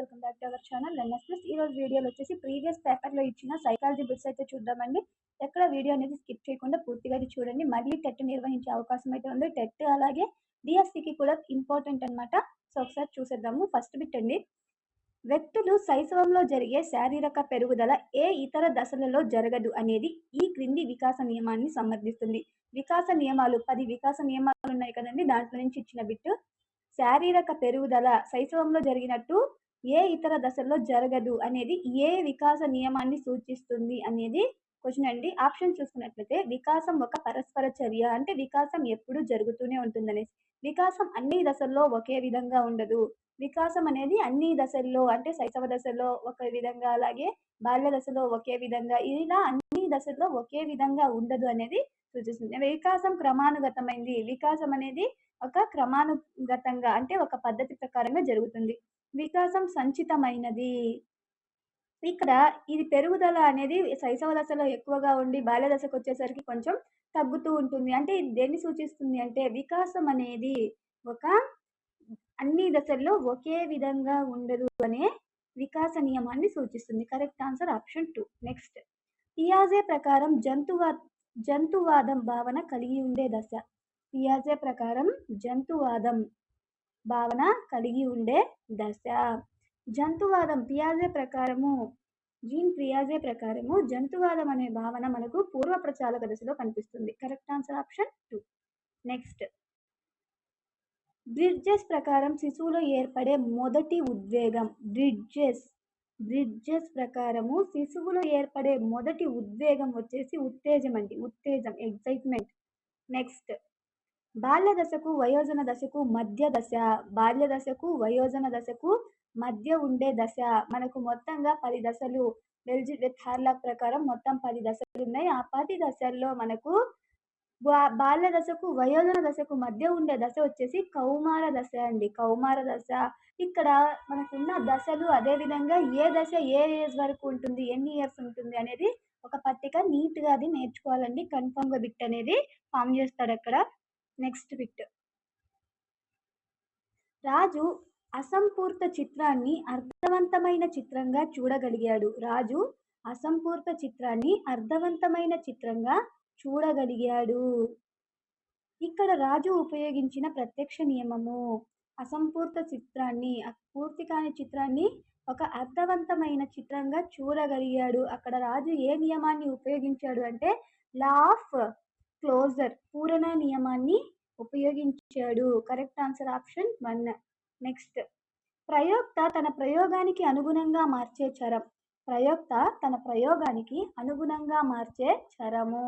Welcome back to our channel learners plus. ఈ రోజు వీడియోలో వచ్చేసి ప్రీవియస్ పేపర్లో ఇచ్చిన సైకాలజీ బిట్స్ అయితే చూద్దామండి. ఎక్కడ వీడియో అనేది స్కిప్ చేయకుండా పూర్తిగా అది చూడండి. మళ్ళీ టెట్ నిర్వహించే అవకాశం అయితే ఉంది. టెట్ అలాగే డిఎస్సికి కూడా ఇంపార్టెంట్ అనమాట. సో ఒకసారి చూసేద్దాము. ఫస్ట్ బిట్ అండి, వ్యక్తులు శైశవంలో జరిగే శారీరక పెరుగుదల ఏ ఇతర దశలలో జరగదు అనేది ఈ క్రింది వికాస నియమాన్ని సమర్థిస్తుంది. వికాస నియమాలు 10 వికాస నియమాలు ఉన్నాయి కదండి, దాంట్లో నుంచి ఇచ్చిన బిట్. శారీరక పెరుగుదల శైశవంలో జరిగినట్టు ఏ ఇతర దశల్లో జరగదు అనేది ఏ వికాస నియమాన్ని సూచిస్తుంది అనేది క్వశ్చన్ అండి. ఆప్షన్ చూసుకున్నట్లయితే వికాసం ఒక పరస్పర చర్య, అంటే వికాసం ఎప్పుడు జరుగుతూనే ఉంటుందనేసి. వికాసం అన్ని దశల్లో ఒకే విధంగా ఉండదు. వికాసం అనేది అన్ని దశల్లో, అంటే శైశవ దశలో ఒక విధంగా, అలాగే బాల్య దశలో ఒకే విధంగా, ఇలా అన్ని దశల్లో ఒకే విధంగా ఉండదు అనేది సూచిస్తుంది. వికాసం క్రమానుగతమైంది. వికాసం అనేది ఒక క్రమానుగతంగా, అంటే ఒక పద్ధతి ప్రకారంగా జరుగుతుంది. వికాసం సంచితమైనది. ఇక్కడ ఇది పెరుగుదల అనేది శైశవ దశలో ఎక్కువగా ఉండి బాల్య దశకు వచ్చేసరికి కొంచెం తగ్గుతూ ఉంటుంది. అంటే ఇది దేన్ని సూచిస్తుంది అంటే వికాసం అనేది ఒక అన్ని దశల్లో ఒకే విధంగా ఉండదు అనే వికాస నియమాన్ని సూచిస్తుంది. Correct answer option 2. నెక్స్ట్, పియాజే ప్రకారం జంతువాదం భావన కలిగి ఉండే దశ. పియాజే ప్రకారం జంతువాదం భావన కలిగి ఉండే దశ. జంతువాదం పియాజే ప్రకారము, జీన్ పియాజే ప్రకారము జంతువాదం అనే భావన మనకు పూర్వ ప్రచాలక దశలో కనిపిస్తుంది. Correct answer option 2. Next, bridges ప్రకారం శిశువులో ఏర్పడే మొదటి ఉద్వేగం. బ్రిడ్జెస్ ప్రకారము శిశువులో ఏర్పడే మొదటి ఉద్వేగం వచ్చేసి ఉత్తేజం అండి. ఉత్తేజం, ఎగ్జైట్మెంట్. నెక్స్ట్, బాల్య దశకు వయోజన దశకు మధ్య దశ. బాల్య దశకు వయోజన దశకు మధ్య ఉండే దశ. మనకు మొత్తంగా 10 దశలు, బెల్జిట్ హార్లాక్ ప్రకారం మొత్తం 10 దశలు ఉన్నాయి. ఆ 10 దశల్లో మనకు బాల్య దశకు వయోజన దశకు మధ్య ఉండే దశ వచ్చేసి కౌమార దశ అండి. కౌమార దశ. ఇక్కడ మనకున్న దశలు, అదే విధంగా ఏ దశ ఏ ఏజ్ వరకు ఉంటుంది, ఎన్ని ఇయర్స్ ఉంటుంది అనేది ఒక పట్టిక నీట్గా అది నేర్చుకోవాలండి. కన్ఫర్మ్గా బిట్ అనేది ఫామ్ చేస్తాడు అక్కడ. నెక్స్ట్ బిట్, రాజు అసంపూర్త చిత్రాన్ని అర్థవంతమైన చిత్రంగా చూడగలిగాడు. రాజు అసంపూర్త చిత్రాన్ని అర్థవంతమైన చిత్రంగా చూడగలిగాడు. ఇక్కడ రాజు ఉపయోగించిన ప్రత్యక్ష నియమము. అసంపూర్త చిత్రాన్ని, పూర్తి కాని చిత్రాన్ని ఒక అర్థవంతమైన చిత్రంగా చూడగలిగాడు. అక్కడ రాజు ఏ నియమాన్ని ఉపయోగించాడు అంటే లా ఆఫ్ క్లోజర్, పూరణ నియమాన్ని ఉపయోగించాడు. Correct answer option 1. నెక్స్ట్, ప్రయోక్త తన ప్రయోగానికి అనుగుణంగా మార్చే చరం. ప్రయోక్త తన ప్రయోగానికి అనుగుణంగా మార్చే చరము.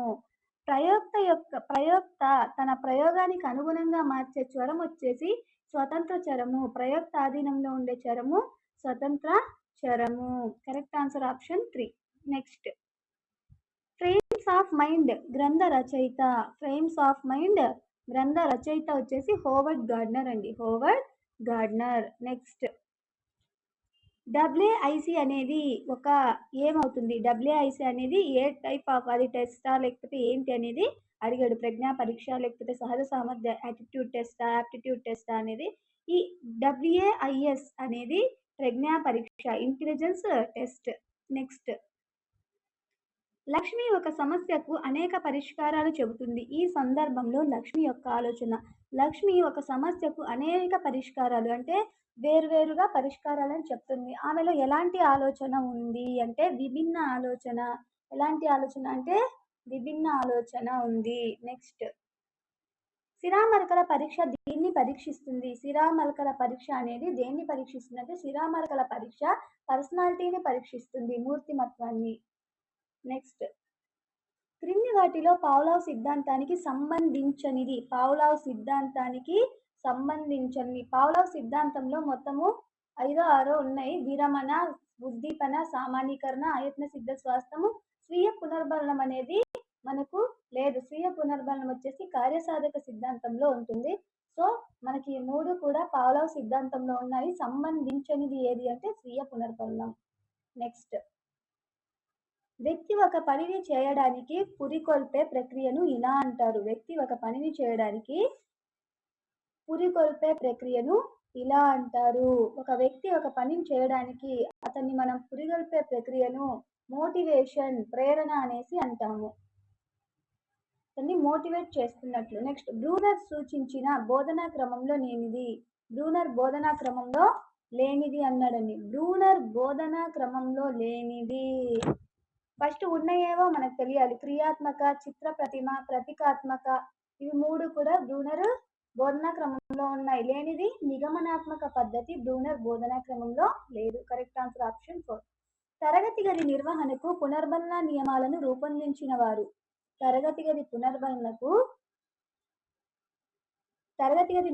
ప్రయోక్త తన ప్రయోగానికి అనుగుణంగా మార్చే చరం వచ్చేసి స్వతంత్ర చరము. ప్రయోక్త ఆధీనంలో ఉండే చరము స్వతంత్ర చరము. Correct answer option 3. Next, frames of mind గ్రంథ రచయిత. ఫ్రేమ్స్ ఆఫ్ మైండ్ గ్రంథ రచయిత వచ్చేసి హోవర్డ్ గార్డ్నర్ అండి. Howard Gardner. నెక్స్ట్, WIC అనేది ఒక ఏమవుతుంది? WIC అనేది ఏ టైప్ ఆఫ్, అది టెస్టా లేకపోతే ఏంటి అనేది అడిగాడు. ప్రజ్ఞా పరీక్ష, లేకపోతే సహజ సామర్థ్య యాటిట్యూడ్ టెస్టా, యాప్టిట్యూడ్ టెస్టా అనేది. ఈ WAIS అనేది ప్రజ్ఞా పరీక్ష, ఇంటెలిజెన్స్ టెస్ట్. నెక్స్ట్, లక్ష్మి ఒక సమస్యకు అనేక పరిష్కారాలు చెబుతుంది. ఈ సందర్భంలో లక్ష్మి యొక్క ఆలోచన. లక్ష్మి ఒక సమస్యకు అనేక పరిష్కారాలు, అంటే వేరువేరుగా పరిష్కారాలని చెప్తుంది. ఆమెలో ఎలాంటి ఆలోచన ఉంది అంటే విభిన్న ఆలోచన. ఎలాంటి ఆలోచన అంటే విభిన్న ఆలోచన ఉంది. నెక్స్ట్, శిరామరకల పరీక్ష దీన్ని పరీక్షిస్తుంది. శిరామరకల పరీక్ష అనేది దేన్ని పరీక్షిస్తుంది అంటే శిరామరకల పరీక్ష పర్సనాలిటీని పరీక్షిస్తుంది, మూర్తిమత్వాన్ని. నెక్స్ట్, క్రింది వాటిలో పావ్లావ్ సిద్ధాంతానికి సంబంధించనిది. పావ్లావ్ సిద్ధాంతానికి సంబంధించని. పావ్లావ్ సిద్ధాంతంలో మొత్తము 5-6 ఉన్నాయి. విరమణ, ఉద్దీపన, సామాన్యీకరణ, అయత్న సిద్ధ స్వాస్థము, స్వీయ పునర్బలనం అనేది మనకు లేదు. స్వీయ పునర్బలనం వచ్చేసి కార్యసాధక సిద్ధాంతంలో ఉంటుంది. సో మనకి ఈ 3 కూడా పావ్లావ్ సిద్ధాంతంలో ఉన్నాయి. సంబంధించనిది ఏది అంటే స్వీయ పునర్బలనం. నెక్స్ట్, వ్యక్తి ఒక పనిని చేయడానికి పురికొల్పే ప్రక్రియను ఇలా అంటారు. వ్యక్తి ఒక పనిని చేయడానికి పురికొల్పే ప్రక్రియను ఇలా అంటారు. ఒక వ్యక్తి ఒక పనిని చేయడానికి అతన్ని మనం పురిగొల్పే ప్రక్రియను మోటివేషన్, ప్రేరణ అనేసి అంటాము. అతన్ని మోటివేట్ చేస్తున్నట్లు. నెక్స్ట్, బ్రూనర్ సూచించిన బోధనా క్రమంలో లేనిది. బ్రూనర్ బోధనా క్రమంలో లేనిది అన్నాడండి. బ్రూనర్ బోధనా క్రమంలో లేనిది. ఫస్ట్ ఉన్నాయేవో మనకు తెలియాలి. క్రియాత్మక, చిత్ర ప్రతిమ, ప్రతీకాత్మక, ఇవి మూడు కూడా బ్రూనర్ బోధనా క్రమంలో ఉన్నాయి. లేనిది నిగమనాత్మక పద్ధతి బ్రూనర్ బోధనా క్రమంలో లేదు. Correct answer option 4. తరగతి గది నిర్వహణకు పునర్బలన నియమాలను రూపొందించిన వారు. తరగతి గది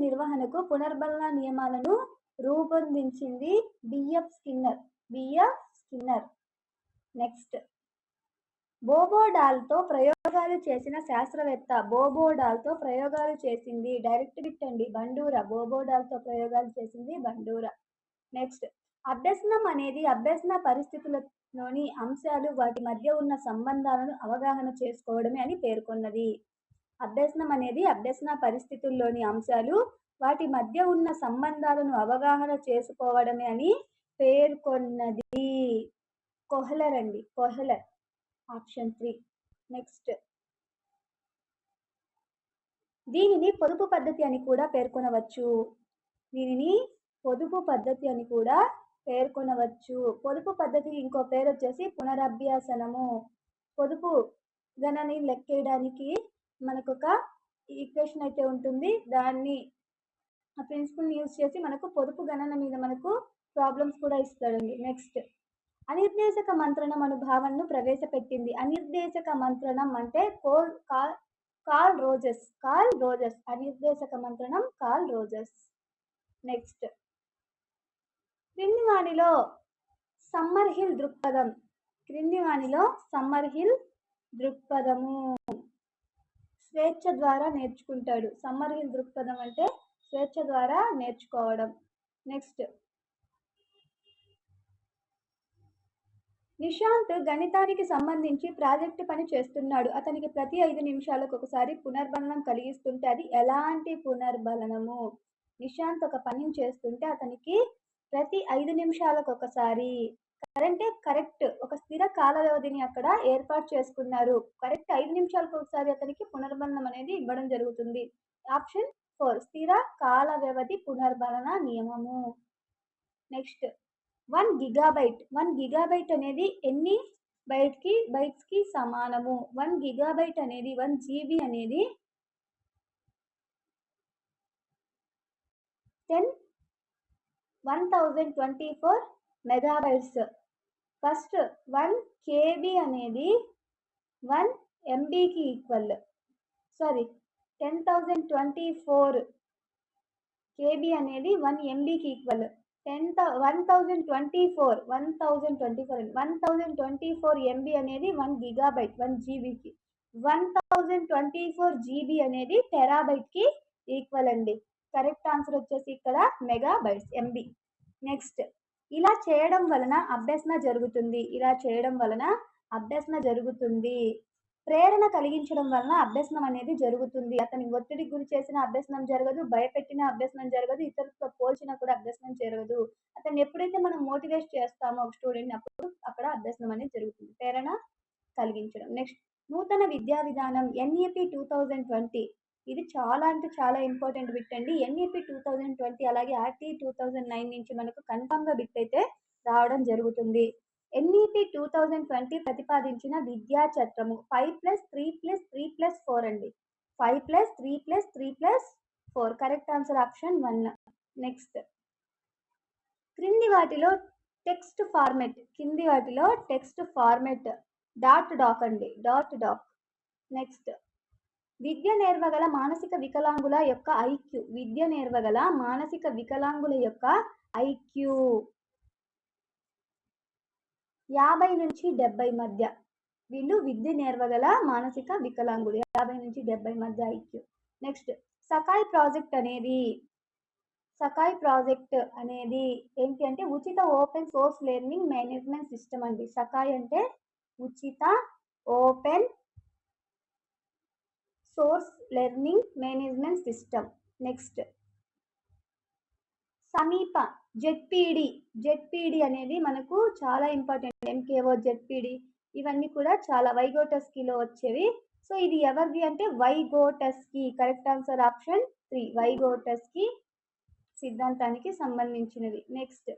నిర్వహణకు పునర్బలన నియమాలను రూపొందించింది బిఎఫ్ స్కిన్నర్. నెక్స్ట్, బోబోడాల్తో ప్రయోగాలు చేసిన శాస్త్రవేత్త. బోబోడాల్తో ప్రయోగాలు చేసింది డైరెక్ట్ బిట్ అండి, బండూరా. బోబోడాల్తో ప్రయోగాలు చేసింది బండూరా. నెక్స్ట్, అభ్యసనం అనేది అభ్యసన పరిస్థితులలోని అంశాలు వాటి మధ్య ఉన్న సంబంధాలను అవగాహన చేసుకోవడమే అని పేర్కొన్నది. అభ్యసనం అనేది అభ్యసన పరిస్థితుల్లోని అంశాలు వాటి మధ్య ఉన్న సంబంధాలను అవగాహన చేసుకోవడమే అని పేర్కొన్నది. కొహ్లర్ అండి, కొహ్లర్. ఆప్షన్ 3. నెక్స్ట్, దీనిని పొదుపు పద్ధతి అని కూడా పేర్కొనవచ్చు. పొదుపు పద్ధతికి ఇంకో పేరు వచ్చేసి పునరభ్యాసనము. పొదుపు గణని లెక్కేయడానికి మనకు ఒక ఈక్వేషన్ అయితే ఉంటుంది. దాన్ని ఆ ప్రిన్సిపల్ యూజ్ చేసి మనకు పొదుపు గణన మీద మనకు ప్రాబ్లమ్స్ కూడా ఇస్తాడండి. నెక్స్ట్, అనిర్దేశక మంత్రణం అను భావనను ప్రవేశపెట్టింది. అనిర్దేశక మంత్రణం అంటే కార్ల్ రోజెస్. అనిర్దేశక మంత్రణం కార్ల్ రోజెస్. నెక్స్ట్, క్రింది వానిలో సమ్మర్హిల్ దృక్పథము స్వేచ్ఛ ద్వారా నేర్చుకుంటాడు. సమ్మర్హిల్ దృక్పథం అంటే స్వేచ్ఛ ద్వారా నేర్చుకోవడం. నెక్స్ట్, నిశాంత్ గణితానికి సంబంధించి ప్రాజెక్టు పని చేస్తున్నాడు. అతనికి ప్రతి 5 నిమిషాలకు ఒకసారి పునర్బలనం కలిగిస్తుంటే అది ఎలాంటి పునర్బలనము? నిశాంత్ ఒక పనిని చేస్తుంటే అతనికి ప్రతి 5 నిమిషాలకు ఒకసారి కరెక్ట్ ఒక స్థిర కాల వ్యవధిని అక్కడ ఏర్పాటు చేసుకున్నారు. కరెక్ట్ 5 నిమిషాలకు ఒకసారి అతనికి పునర్బలనం అనేది ఇవ్వడం జరుగుతుంది. ఆప్షన్ 4, స్థిర కాల వ్యవధి పునర్బలన నియమము. నెక్స్ట్, 1 గిగాబైట్ అనేది ఎన్ని బైట్స్ కి సమానము? 1 గిగాబైట్ అనేది 1 GB అనేది 1024 మెగాబైట్స్. ఫస్ట్ 1 KB అనేది 1 MB కి ఈక్వల్. 1024 KB అనేది 1 MB కి ఈక్వల్. 1024 MB అనేది 1 గిగాబైట్ 1 GB కి. 1024 GB అనేది టెరాబైట్ కి ఈక్వల్ అండి. కరెక్ట్ ఆన్సర్ వచ్చేసి ఇక్కడ మెగాబైట్స్, MB. నెక్స్ట్, ఇలా చేయడం వలన అభ్యసన జరుగుతుంది. ప్రేరణ కలిగించడం వలన అభ్యసనం అనేది జరుగుతుంది. అతని ఒత్తిడికి గురి చేసిన అభ్యసనం జరగదు, భయపెట్టిన అభ్యసనం జరగదు, ఇతరులతో పోల్చినా కూడా అభ్యసనం జరగదు. అతన్ని ఎప్పుడైతే మనం మోటివేట్ చేస్తామో ఒక స్టూడెంట్, అప్పుడు అక్కడ అభ్యసనం అనేది జరుగుతుంది. ప్రేరణ కలిగించడం. నెక్స్ట్, నూతన విద్యా విధానం NEP 2020. ఇది చాలా అంటే చాలా ఇంపార్టెంట్ బిట్ అండి. NEP 2020 అలాగే RT 2009 నుంచి మనకు కన్ఫర్మ్ గా బిట్ అయితే రావడం జరుగుతుంది. NEP 2020 ప్రతిపాదించిన విద్యా చట్టము 5+3+3+4 అండి. 5+3+3+4. Correct answer option 1. నెక్స్ట్, క్రింది వాటిలో టెక్స్ట్ ఫార్మెట్ డాక్ అండి. నెక్స్ట్, విద్య నేర్వగల మానసిక వికలాంగుల యొక్క IQ 50 నుంచి 70 మధ్య. వీళ్ళు విద్య నేర్వగల మానసిక వికలాంగులు 50 నుంచి 70 మధ్య IQ. నెక్స్ట్, సకాయ్ ప్రాజెక్ట్ అనేది ఏంటి అంటే ఉచిత open source learning management system అండి. సకాయ్ అంటే ఉచిత open source learning management system. Next, సమీప జెడ్పీడి. జెడ్పీడి అనేది మనకు చాలా ఇంపార్టెంట్. ఎంకేఓ, జెడ్పీడి ఇవన్నీ కూడా చాలా వైగోటస్కీలో వచ్చేవి. సో ఇది ఎవరిది అంటే వైగోటస్కీ. కరెక్ట్ ఆన్సర్ ఆప్షన్ 3 వైగోటస్కీ సిద్ధాంతానికి సంబంధించినది. నెక్స్ట్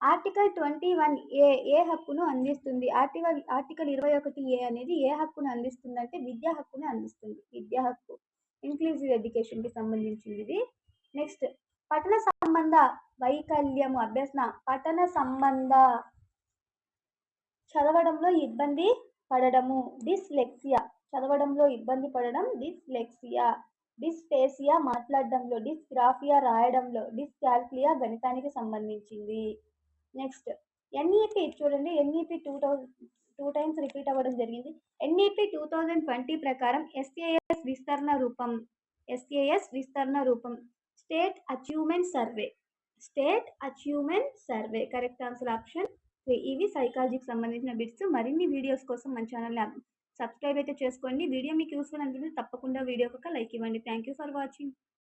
ఆర్టికల్ 21A ఏ హక్కును అందిస్తుంది? ఆర్టికల్ 21A అనేది ఏ హక్కును అందిస్తుంది అంటే విద్యా హక్కును అందిస్తుంది. విద్యా హక్కు ఇంక్లూజివ్ ఎడ్యుకేషన్ కి సంబంధించింది ఇది. నెక్స్ట్ పఠన సంబంధ వైకల్యము అభ్యసన. పఠన సంబంధ చదవడంలో ఇబ్బంది పడడము డిస్లెక్సియా. చదవడంలో ఇబ్బంది పడడం డిస్లెక్సియా. డిస్ఫేసియా మాట్లాడడంలో, డిస్గ్రాఫియా రాయడంలో, డిస్కాల్కులియా గణితానికి సంబంధించింది. నెక్స్ట్ ఎన్ఈపి చూడండి. ఎన్ఈపి 2 టైమ్స్ రిపీట్ అవ్వడం జరిగింది. ఎన్ఈపి 2020 ప్రకారం ఎస్ఏఎస్ విస్తరణ రూపం. ఎస్ఏఎస్ విస్తరణ రూపం state achievement survey. State achievement survey correct answer option 3. ఇవి సైకాలజీకి సంబంధించిన బిట్స్. మరిన్ని వీడియోస్ కోసం మన ఛానల్ని సబ్స్క్రైబ్ అయితే చేసుకోండి. వీడియో మీకు యూస్ఫుల్ అనిపిస్తే తప్పకుండా వీడియోకి ఒక లైక్ ఇవ్వండి. Thank you for watching.